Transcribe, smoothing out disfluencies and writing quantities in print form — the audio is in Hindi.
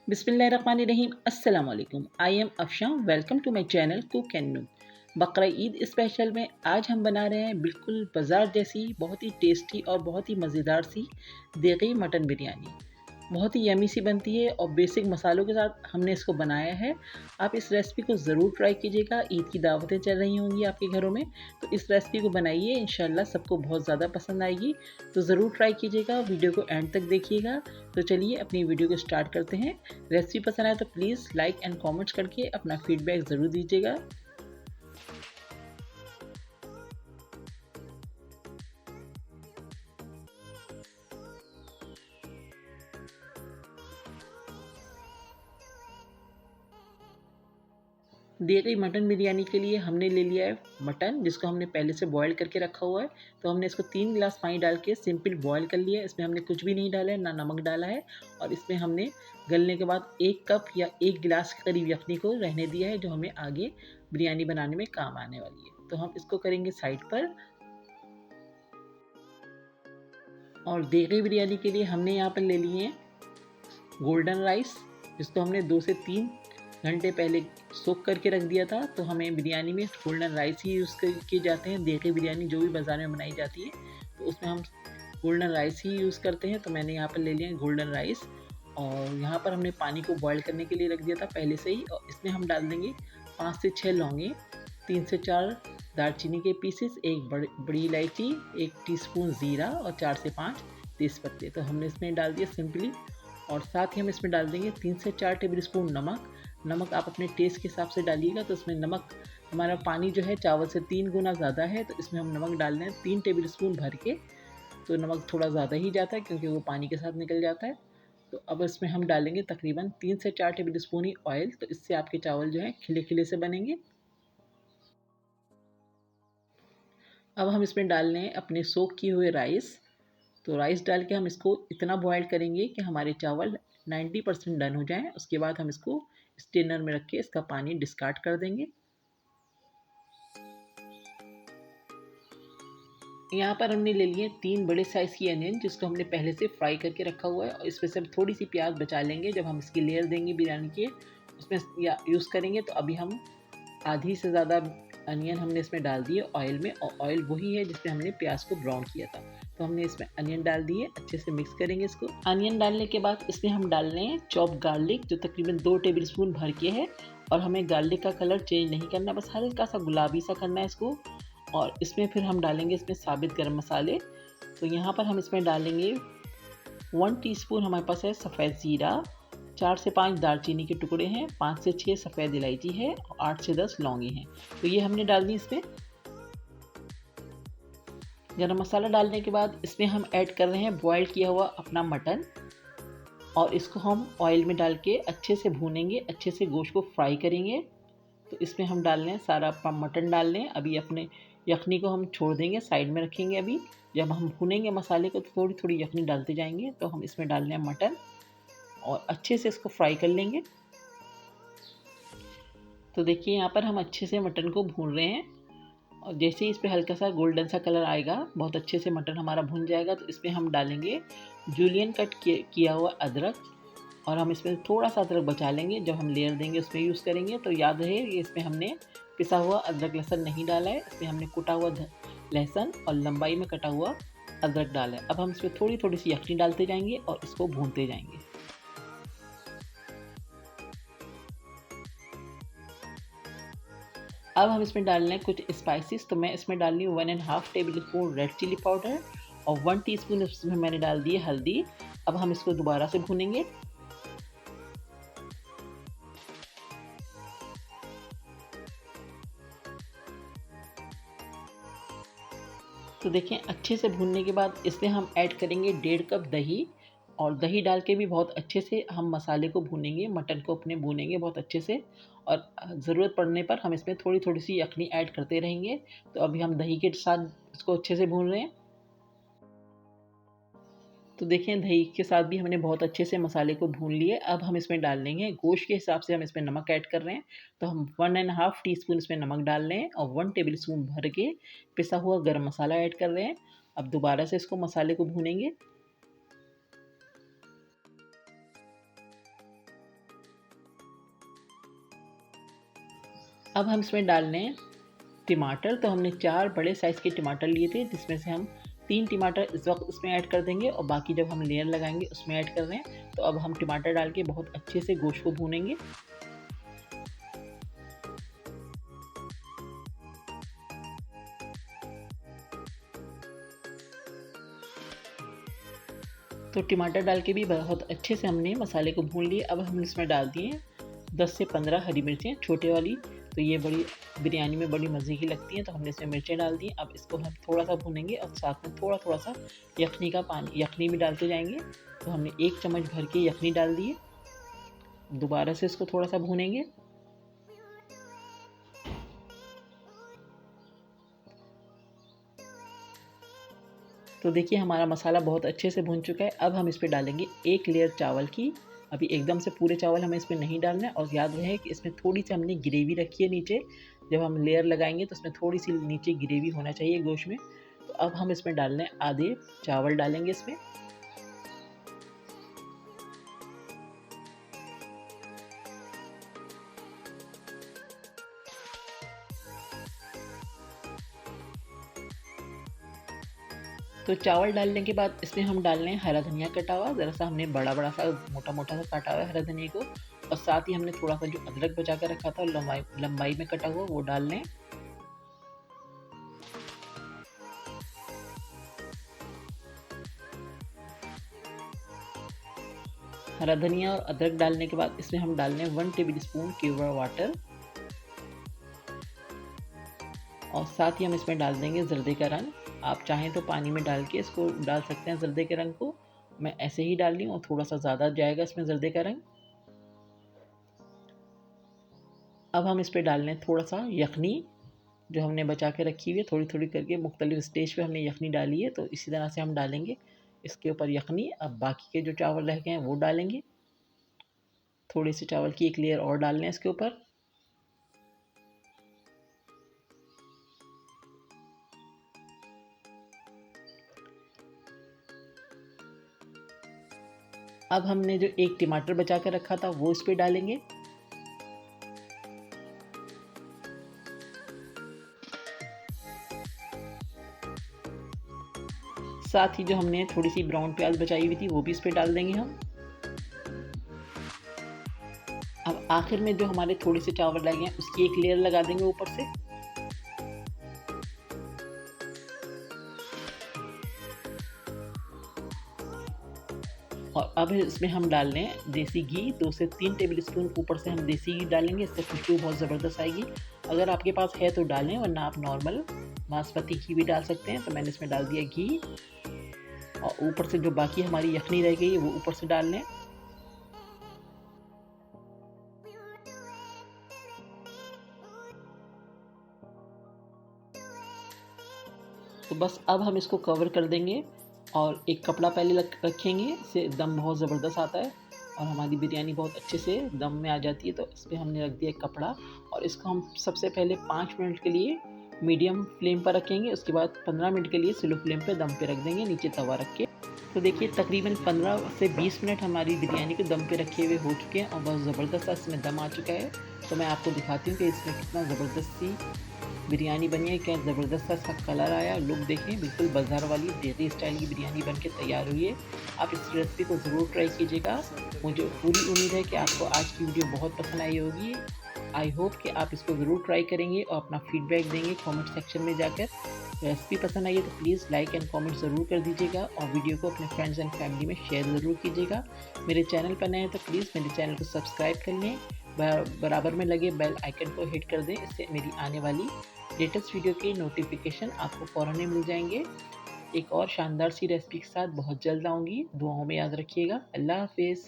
बिस्मिल्लाहिर्रहमानिर्रहीम अस्सलाम वालेकुम। I am Afsha. Welcome to my channel cook and नू। बकरा ईद स्पेशल में आज हम बना रहे हैं बिल्कुल बाज़ार जैसी बहुत ही टेस्टी और बहुत ही मज़ेदार सी देगी मटन बिरयानी। बहुत ही यमी सी बनती है और बेसिक मसालों के साथ हमने इसको बनाया है। आप इस रेसिपी को ज़रूर ट्राई कीजिएगा। ईद की दावतें चल रही होंगी आपके घरों में, तो इस रेसिपी को बनाइए, इंशाल्लाह सबको बहुत ज़्यादा पसंद आएगी। तो ज़रूर ट्राई कीजिएगा, वीडियो को एंड तक देखिएगा। तो चलिए अपनी वीडियो को स्टार्ट करते हैं। रेसिपी पसंद आए तो प्लीज़ लाइक एंड कॉमेंट्स करके अपना फीडबैक ज़रूर दीजिएगा। दी गई मटन बिरयानी के लिए हमने ले लिया है मटन, जिसको हमने पहले से बॉयल करके रखा हुआ है। तो हमने इसको 3 गिलास पानी डाल के सिंपल बॉयल कर लिया है। इसमें हमने कुछ भी नहीं डाला है, ना नमक डाला है। और इसमें हमने गलने के बाद 1 कप या 1 गिलास के करीब यखनी को रहने दिया है, जो हमें आगे बिरयानी बनाने में काम आने वाली है। तो हम इसको करेंगे साइड पर। और दी गई बिरयानी के लिए हमने यहाँ पर ले लिए हैं गोल्डन राइस, जिसको हमने 2 से 3 घंटे पहले सोख करके रख दिया था। तो हमें बिरयानी में गोल्डन राइस ही यूज़ किए जाते हैं। देगी बिरयानी जो भी बाज़ार में बनाई जाती है तो उसमें हम गोल्डन राइस ही यूज़ करते हैं। तो मैंने यहाँ पर ले लिया गोल्डन राइस, और यहाँ पर हमने पानी को बॉयल करने के लिए रख दिया था पहले से ही। और इसमें हम डाल देंगे 5 से 6 लौंगे, 3 से 4 दालचीनी के पीसेस, एक बड़ी इलायची, 1 टीस्पून ज़ीरा और 4 से 5 तेज़पत्ते। तो हमने इसमें डाल दिया सिंपली। और साथ ही हम इसमें डाल देंगे 3 से 4 टेबल स्पून नमक। नमक आप अपने टेस्ट के हिसाब से डालिएगा। तो इसमें नमक, हमारा पानी जो है चावल से 3 गुना ज़्यादा है, तो इसमें हम नमक डाल रहे हैं 3 टेबल स्पून भर के। तो नमक थोड़ा ज़्यादा ही जाता है क्योंकि वो पानी के साथ निकल जाता है। तो अब इसमें हम डालेंगे तकरीबन 3 से 4 टेबल स्पून ही ऑयल। तो इससे आपके चावल जो है खिले खिले से बनेंगे। अब हम इसमें डाल रहे हैं अपने सोक किए हुए राइस। तो राइस डाल के हम इसको इतना बॉयल करेंगे कि हमारे चावल 90% डन हो जाएं। उसके बाद हम इसको स्टेनर में रख के इसका पानी डिस्कार्ड कर देंगे। यहाँ पर हमने ले लिए 3 बड़े साइज़ की अनियन, जिसको हमने पहले से फ्राई करके रखा हुआ है। और इसमें से थोड़ी सी प्याज बचा लेंगे, जब हम इसकी लेयर देंगे बिरयानी के उसमें या यूज़ करेंगे। तो अभी हम आधी से ज़्यादा अनियन हमने इसमें डाल दिए ऑयल में, और ऑयल वही है जिसमें हमने प्याज को ब्राउन किया था। तो हमने इसमें अनियन डाल दिए, अच्छे से मिक्स करेंगे इसको। अनियन डालने के बाद इसमें हम डाल रहे हैं चॉप गार्लिक, जो तकरीबन 2 टेबल स्पून भर के है। और हमें गार्लिक का कलर चेंज नहीं करना, बस हल्का सा गुलाबी सा करना है इसको। और इसमें फिर हम डालेंगे इसमें साबित गरम मसाले। तो यहाँ पर हम इसमें डालेंगे 1 टीस्पून हमारे पास है सफ़ेद ज़ीरा, 4 से 5 दालचीनी के टुकड़े हैं, 5 से 6 सफ़ेद इलायची है और 8 से 10 लौंगी हैं। तो ये हमने डाल दी इसमें। गरम मसाला डालने के बाद इसमें हम ऐड कर रहे हैं बॉयल किया हुआ अपना मटन, और इसको हम ऑयल में डाल के अच्छे से भूनेंगे, अच्छे से गोश्त को फ्राई करेंगे। तो इसमें हम डाल रहे हैं सारा अपना मटन डाल लें। अभी अपने यखनी को हम छोड़ देंगे, साइड में रखेंगे। अभी जब हम भुनेंगे मसाले को तो थोड़ी थोड़ी यखनी डालते जाएंगे। तो हम इसमें डाल रहे हैं मटन और अच्छे से इसको फ्राई कर लेंगे। तो देखिए यहाँ पर हम अच्छे से मटन को भून रहे हैं, और जैसे ही इस पर हल्का सा गोल्डन सा कलर आएगा, बहुत अच्छे से मटन हमारा भुन जाएगा। तो इसमें हम डालेंगे जूलियन कट किया हुआ अदरक। और हम इसमें थोड़ा सा अदरक बचा लेंगे, जब हम लेयर देंगे उसमें यूज़ करेंगे। तो याद रहे ये इसमें हमने पिसा हुआ अदरक लहसुन नहीं डाला है, इसमें हमने कुटा हुआ लहसुन और लंबाई में कटा हुआ अदरक डाला है। अब हम इसमें थोड़ी थोड़ी सी यखनी डालते जाएंगे और इसको भूनते जाएंगे। अब हम इसमें डाल रहे हैं कुछ स्पाइसेस। तो मैं इसमें डाल रही हूँ 1.5 tablespoon red chilli powder, और 1 टीस्पून इसमें मैंने डाल दी है हल्दी। अब हम इसको दोबारा से भूनेंगे। तो देखें अच्छे से भूनने के बाद इसमें हम ऐड करेंगे 1.5 कप दही। और दही डाल के भी बहुत अच्छे से हम मसाले को भूनेंगे, मटन को अपने भूनेंगे बहुत अच्छे से। और ज़रूरत पड़ने पर हम इसमें थोड़ी थोड़ी सी यखनी ऐड करते रहेंगे। तो अभी हम दही के साथ इसको अच्छे से भून रहे हैं। तो देखें दही के साथ भी हमने बहुत अच्छे से मसाले को भून लिए। अब हम इसमें डाल लेंगे गोश्त के हिसाब से, हम इसमें नमक ऐड कर रहे हैं। तो हम 1.5 टीस्पून इसमें नमक डाल रहे हैं, और 1 टेबल स्पून भर के पिसा हुआ गरम मसाला ऐड कर रहे हैं। अब दोबारा से इसको मसाले को भूनेंगे। अब हम इसमें डाल लें टमाटर। तो हमने 4 बड़े साइज़ के टमाटर लिए थे, जिसमें से हम 3 टमाटर इस वक्त उसमें ऐड कर देंगे और बाकी जब हम लेयर लगाएंगे उसमें ऐड कर रहे हैं। तो अब हम टमाटर डाल के बहुत अच्छे से गोश्त को भूनेंगे। तो टमाटर डाल के भी बहुत अच्छे से हमने मसाले को भून लिए। अब हम इसमें डाल दिए 10 से 15 हरी मिर्चें छोटे वाली। तो ये बड़ी बिरयानी में बड़ी मज़े की लगती हैं, तो हमने इसमें मिर्चें डाल दी। अब इसको हम थोड़ा सा भूनेंगे और साथ में थोड़ा थोड़ा सा यखनी भी डालते जाएंगे। तो हमने 1 चम्मच भर के यखनी डाल दिए। दोबारा से इसको थोड़ा सा भूनेंगे। तो देखिए हमारा मसाला बहुत अच्छे से भून चुका है। अब हम इस पर डालेंगे 1 लेयर चावल की। अभी एकदम से पूरे चावल हमें इसमें नहीं डालना है, और याद रहे कि इसमें थोड़ी सी हमने ग्रेवी रखी है नीचे। जब हम लेयर लगाएंगे तो इसमें थोड़ी सी नीचे ग्रेवी होना चाहिए गोश्त में। तो अब हम इसमें डाल रहे हैं आधे चावल डालेंगे इसमें। तो चावल डालने के बाद इसमें हम डाल रहे हैं हरा धनिया कटा हुआ। ज़रा सा हमने बड़ा बड़ा सा मोटा मोटा सा काटा हुआ है हरा धनिया को, और साथ ही हमने थोड़ा सा जो अदरक बचा कर रखा था लंबाई लंबाई में कटा हुआ वो डाल लें। हरा धनिया और अदरक डालने के बाद इसमें हम डाल लें 1 टेबल स्पून केवड़ा वाटर, और साथ ही हम इसमें डाल देंगे जर्दे का रंग। आप चाहें तो पानी में डाल के इसको डाल सकते हैं जर्दे के रंग को। मैं ऐसे ही डाल रही हूँ और थोड़ा सा ज़्यादा जाएगा इसमें जर्दे का रंग। अब हम इस पर डाल लें थोड़ा सा यखनी जो हमने बचा के रखी हुई है। थोड़ी थोड़ी करके मुख्तलिफ स्टेज पे हमने यखनी डाली है, तो इसी तरह से हम डालेंगे इसके ऊपर यखनी। अब बाकी के जो चावल रह गए हैं वो डालेंगे। थोड़े से चावल की 1 लेयर और डाल लें इसके ऊपर। अब हमने जो 1 टमाटर बचा कर रखा था वो इस पर डालेंगे। साथ ही जो हमने थोड़ी सी ब्राउन प्याज बचाई हुई थी वो भी इस पर डाल देंगे हम। अब आखिर में जो हमारे थोड़े से चावल रह गए हैं उसकी 1 लेयर लगा देंगे ऊपर से। और अब इसमें हम डाल लें देसी घी 2 से 3 टेबल स्पून ऊपर से हम देसी घी डालेंगे। इससे खुशबू बहुत ज़बरदस्त आएगी। अगर आपके पास है तो डालें, वरना आप नॉर्मल बासमती घी भी डाल सकते हैं। तो मैंने इसमें डाल दिया घी, और ऊपर से जो बाकी हमारी यखनी रह गई है वो ऊपर से डाल लें। तो बस अब हम इसको कवर कर देंगे और एक कपड़ा पहले रखेंगे। इससे दम बहुत ज़बरदस्त आता है और हमारी बिरयानी बहुत अच्छे से दम में आ जाती है। तो इस पर हमने रख दिया एक कपड़ा, और इसको हम सबसे पहले 5 मिनट के लिए मीडियम फ्लेम पर रखेंगे। उसके बाद 15 मिनट के लिए स्लो फ्लेम पे दम पे रख देंगे नीचे तवा रख के। तो देखिए तकरीबन 15 से 20 मिनट हमारी बिरयानी को दम पे रखे हुए हो चुके हैं और बहुत ज़बरदस्त इसमें दम आ चुका है। तो मैं आपको दिखाती हूँ कि इसमें कितना ज़बरदस्त सी बिरयानी बनी है, क्या ज़बरदस्त सा कलर आया। लुक देखें, बिल्कुल बाज़ार वाली देसी स्टाइल की बिरयानी बन के तैयार हुई है। आप इस रेसिपी को ज़रूर ट्राई कीजिएगा। मुझे पूरी उम्मीद है कि आपको आज की वीडियो बहुत पसंद आई होगी। आई होप कि आप इसको ज़रूर ट्राई करेंगे और अपना फीडबैक देंगे कमेंट सेक्शन में जाकर। रेसिपी पसंद आई है तो प्लीज़ लाइक एंड कमेंट ज़रूर कर दीजिएगा, और वीडियो को अपने फ्रेंड्स एंड फैमिली में शेयर ज़रूर कीजिएगा। मेरे चैनल पर नए हैं तो प्लीज़ मेरे चैनल को सब्सक्राइब कर लें, बराबर में लगे बेल आइकन को हिट कर दें। इससे मेरी आने वाली लेटेस्ट वीडियो के नोटिफिकेशन आपको फ़ौरन ही मिल जाएंगे। एक और शानदार सी रेसिपी के साथ बहुत जल्द आऊँगी। दुआओं में याद रखिएगा। अल्लाह हाफिज़।